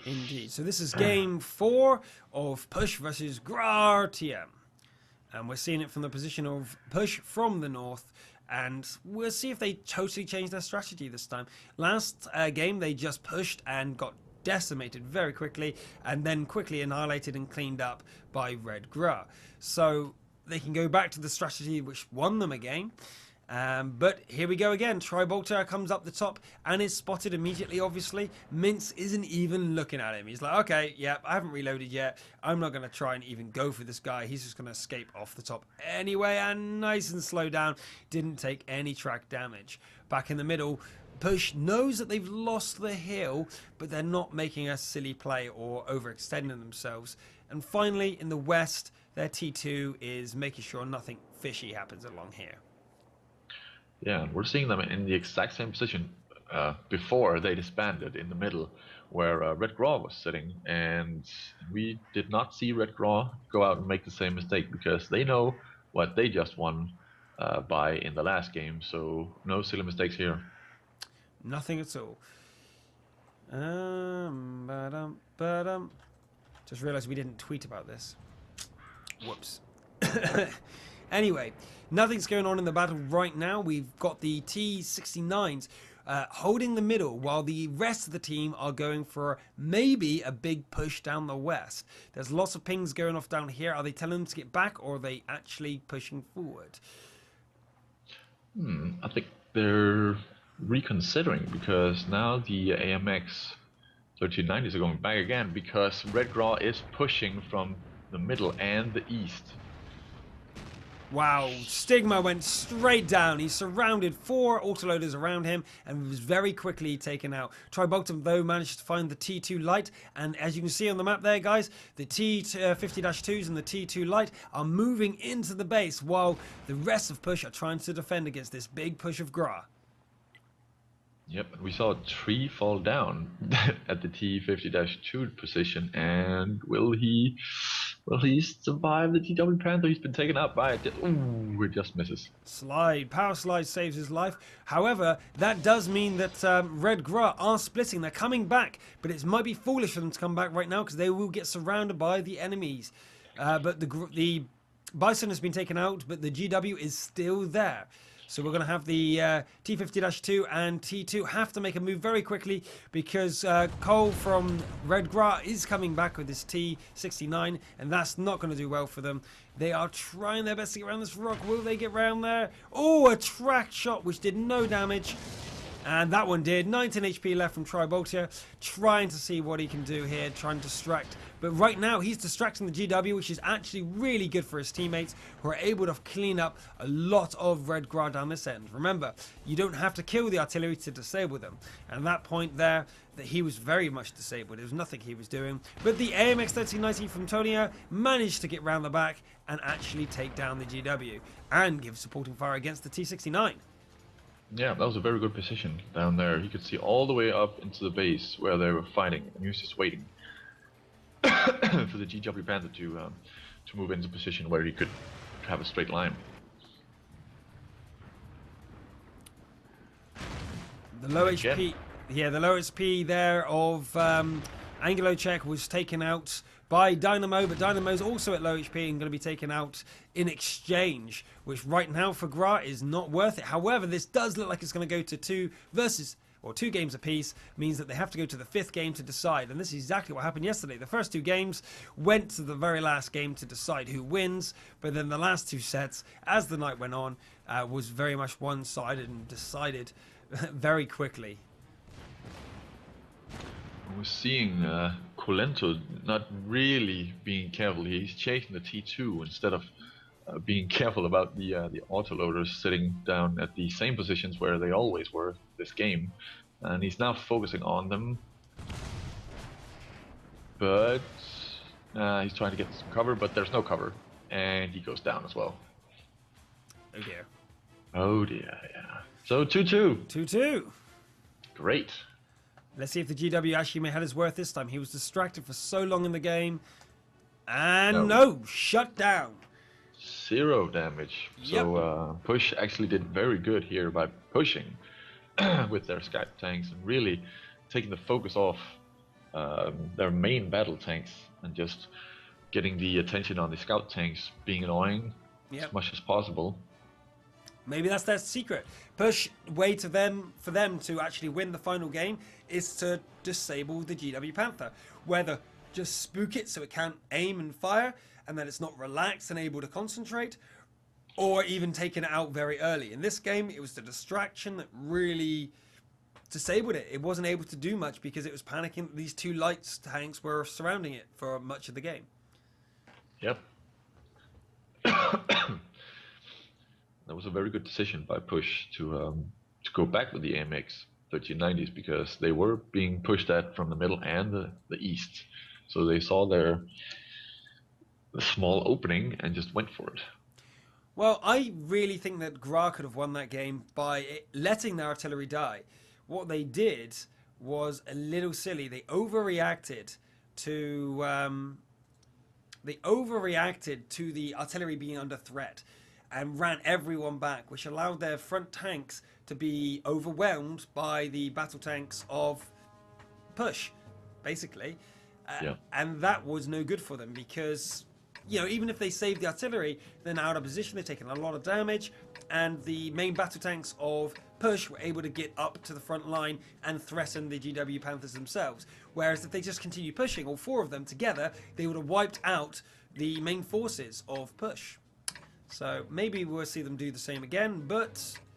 Indeed. So this is game 4 of Push versus GRA TM. And we're seeing it from the position of Push from the north. And we'll see if they totally change their strategy this time. Last game, they just pushed and got decimated very quickly, and then quickly annihilated and cleaned up by Red GRA. So they can go back to the strategy which won them a game. But here we go again. Tribolter comes up the top and is spotted immediately, obviously. Mince isn't even looking at him. He's like, okay, yeah, I haven't reloaded yet. I'm not going to try and even go for this guy. He's just going to escape off the top anyway, and nice and slow down. Didn't take any track damage. Back in the middle, Push knows that they've lost the hill, but they're not making a silly play or overextending themselves. And finally, in the west, their T2 is making sure nothing fishy happens along here. Yeah, we're seeing them in the exact same position before they disbanded in the middle, where Red GRA was sitting, and we did not see Red GRA go out and make the same mistake because they know what they just won by in the last game. So no silly mistakes here. Nothing at all. Just realised we didn't tweet about this. Whoops. Anyway, nothing's going on in the battle right now. We've got the T69s holding the middle while the rest of the team are going for maybe a big push down the west. There's lots of pings going off down here. Are they telling them to get back, or are they actually pushing forward? I think they're reconsidering because now the AMX 1390s are going back again because Red GRA is pushing from the middle and the east. Wow, Stigma went straight down. He surrounded 4 autoloaders around him and was very quickly taken out. Tribolton, though, managed to find the T2 light, and as you can see on the map there, guys, the T50-2s and the T2 light are moving into the base while the rest of Push are trying to defend against this big push of GRA. Yep, we saw a tree fall down at the T50-2 position, and will he survive the TW Panther? He's been taken out by it. Ooh, it just misses. Slide. Power slide saves his life. However, that does mean that Red GRA are splitting. They're coming back, but it might be foolish for them to come back right now because they will get surrounded by the enemies. But the Bison has been taken out, but the GW is still there. So we're going to have the T50-2 and T2 have to make a move very quickly because Cole from Red GRA is coming back with this T69, and that's not going to do well for them. They are trying their best to get around this rock. Will they get around there? Oh, a track shot which did no damage. And that one did. 19 HP left from Tribolter, trying to see what he can do here, trying to distract. But right now, he's distracting the GW, which is actually really good for his teammates, who are able to clean up a lot of Red GRA down this end. Remember, you don't have to kill the artillery to disable them. And at that point there, that he was very much disabled. There was nothing he was doing. But the AMX 1390 from Tonia managed to get round the back and actually take down the GW and give supporting fire against the T69. Yeah, that was a very good position down there. He could see all the way up into the base where they were fighting, and he was just waiting for the GW Panther to move into position where he could have a straight line. The low HP, yeah, the low HP there of Angelo Check was taken out by Dynamo, but Dynamo's also at low HP and going to be taken out in exchange, which right now for GRA is not worth it. However, this does look like it's going to go to 2 games apiece, means that they have to go to the 5th game to decide, and this is exactly what happened yesterday. The first 2 games went to the very last game to decide who wins, but then the last 2 sets, as the night went on, was very much one-sided and decided very quickly. We're seeing Colento not really being careful. He's chasing the T2 instead of being careful about the autoloaders sitting down at the same positions where they always were this game. And he's now focusing on them. But he's trying to get some cover, but there's no cover. And he goes down as well. Oh dear. Oh dear, yeah. So 2-2. 2-2. Great. Let's see if the GW actually may have his worth this time. He was distracted for so long in the game. And no, shut down. 0 damage. Yep. So Push actually did very good here by pushing with their sky tanks and really taking the focus off their main battle tanks and just getting the attention on the scout tanks, being annoying as Yep. much as possible. Maybe that's their secret. Push way to them for them to actually win the final game is to disable the GW Panther. Whether just spook it so it can't aim and fire, and then it's not relaxed and able to concentrate, or even taking it out very early. In this game, it was the distraction that really disabled it. It wasn't able to do much because it was panicking that these two light tanks were surrounding it for much of the game. Yep. That was a very good decision by Push to go back with the AMX 1390s because they were being pushed at from the middle and the east. So they saw their small opening and just went for it. Well, I really think that GRA could have won that game by letting their artillery die. What they did was a little silly. They overreacted to the artillery being under threat and ran everyone back, which allowed their front tanks to be overwhelmed by the battle tanks of Push, basically. Yeah. And that was no good for them because, even if they saved the artillery, they're now out of position, they're taking a lot of damage, and the main battle tanks of Push were able to get up to the front line and threaten the GW Panthers themselves. Whereas if they just continue pushing, all four of them together, they would have wiped out the main forces of Push. So maybe we'll see them do the same again, but